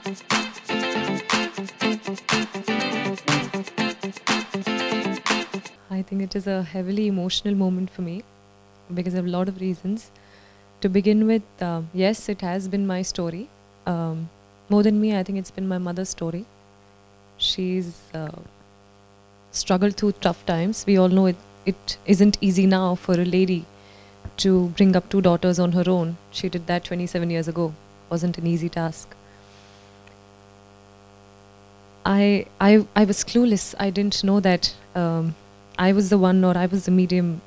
I think it is a heavily emotional moment for me because of a lot of reasons. To begin with, yes, it has been my story. More than me, I think it's been my mother's story. She's struggled through tough times. We all know it isn't easy now for a lady to bring up two daughters on her own. She did that 27 years ago. Wasn't an easy task. I was clueless. I didn't know that I was the one, or I was the medium,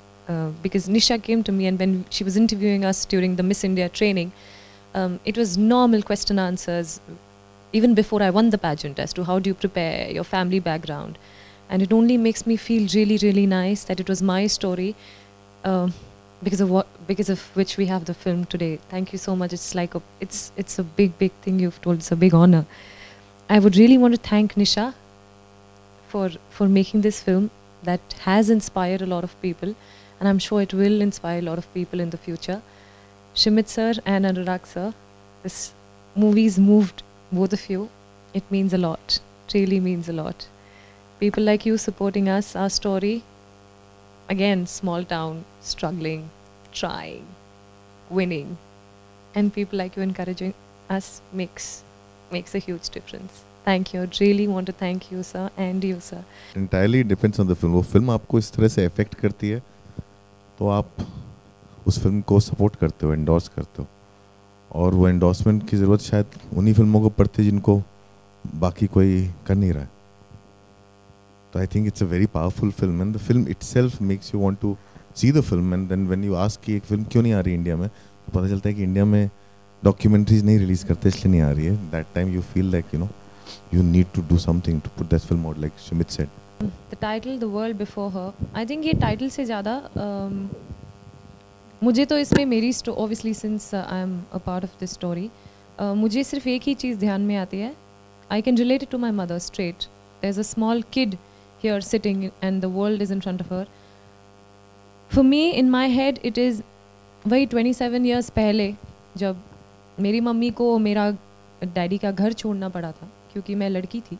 because Nisha came to me, and when she was interviewing us during the Miss India training, it was normal question answers, even before I won the pageant, as to how do you prepare, your family background. And it only makes me feel really, really nice that it was my story, because of which we have the film today. Thank you so much. It's like it's a big, big thing you've told. It's a big honor. I would really want to thank Nisha for making this film that has inspired a lot of people, and I'm sure it will inspire a lot of people in the future. Shimit sir and Anurag sir, this movie's moved both of you. It means a lot. It really means a lot. People like you supporting us, our story. Again, small town, struggling, trying, winning. And people like you encouraging us makes a huge difference. Thank you. I really want to thank you, sir, and you, sir. Entirely depends on the film. वो film आपको इस तरह से affect करती है तो आप उस फिल्म को सपोर्ट करते हो, एंडोर्स करते हो, और वो एंडोर्समेंट की ज़रूरत शायद उन्हीं फिल्मों को पड़ती है जिनको बाकी कोई कर नहीं रहा है. तो I think it's a very powerful film, and the film itself makes you want to see the film. And then when you ask कि एक फिल्म क्यों नहीं आ रही इंडिया में, तो पता चलता है कि इंडिया में डॉक्यूमेंट्रीज नहीं रिलीज करते, इसलिए नहीं आ रही है. That time you feel like you need to do something to put that film out, like Shimit said. The title, The World Before Her, I think ये title से ज़्यादा मुझे तो इसमें मेरी obviously since I am a part of this story, मुझे सिर्फ एक ही चीज़ ध्यान में आती है. I can relate it to my mother straight. There's a small kid here sitting and the world is in front of her. For me, in my head, it is वही 27 years पहले जब मेरी मम्मी को मेरा daddy का घर छोड़ना पड़ा था क्योंकि मैं लड़की थी.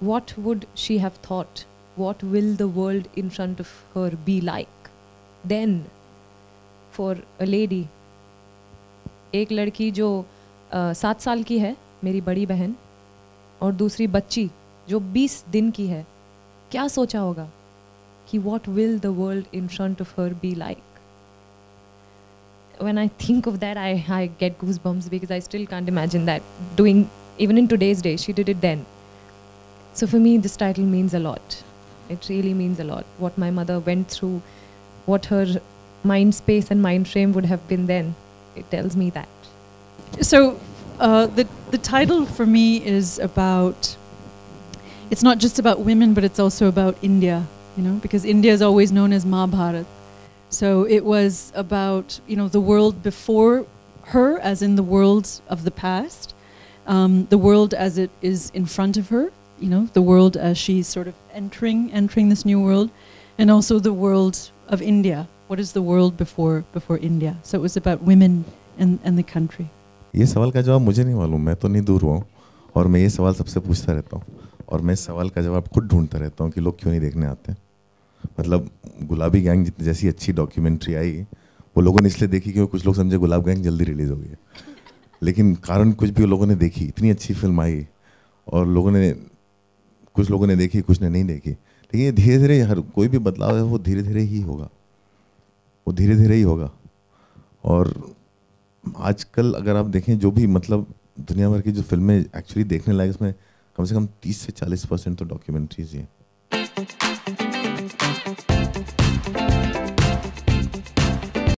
What would she have thought? What will the world in front of her be like then for a lady? एक लड़की जो 7 साल की है, मेरी बड़ी बहन, और दूसरी बच्ची जो 20 दिन की है. क्या सोचा होगा कि what will the world in front of her be like? When I think of that, I get goosebumps because I still can't imagine that doing, even in today's day. She did it then. So for me, this title means a lot. It really means a lot. What my mother went through, what her mind space and mind frame would have been then, it tells me that. So the title for me is about, it's not just about women, but it's also about India, because India is always known as Mahabharat. So it was about, the world before her, as in the world of the past, the world as it is in front of her, the world as she's sort of entering this new world, and also the world of India. What is the world before India? So it was about women and the country. ये सवाल का जवाब मुझे नहीं मालूम, मैं तो नहीं दूर हुआ हूँ, और मैं ये सवाल सबसे पूछता रहता हूँ, और मैं इस सवाल का जवाब खुद ढूंढता रहता हूँ कि लोग क्यों नहीं देखने आते हैं. मतलब गुलाबी गैंग जैसी अच्छी डॉक्यूमेंट्री आई, वो लोगों ने इसलिए देखी क्योंकि कुछ लोग समझे गुलाब गैंग जल्दी रिलीज हो गई, लेकिन कारण कुछ भी लोगों ने देखी. इतनी अच्छी फिल्म आई और कुछ लोगों ने देखी, कुछ ने नहीं देखी. लेकिन ये धीरे धीरे, हर कोई भी बदलाव है वो धीरे धीरे ही होगा, वो धीरे धीरे ही होगा. और आजकल अगर आप देखें जो भी मतलब दुनिया भर की जो फिल्में एक्चुअली देखने लायक, उसमें कम से कम 30 से 40% तो डॉक्यूमेंट्रीज ही हैं.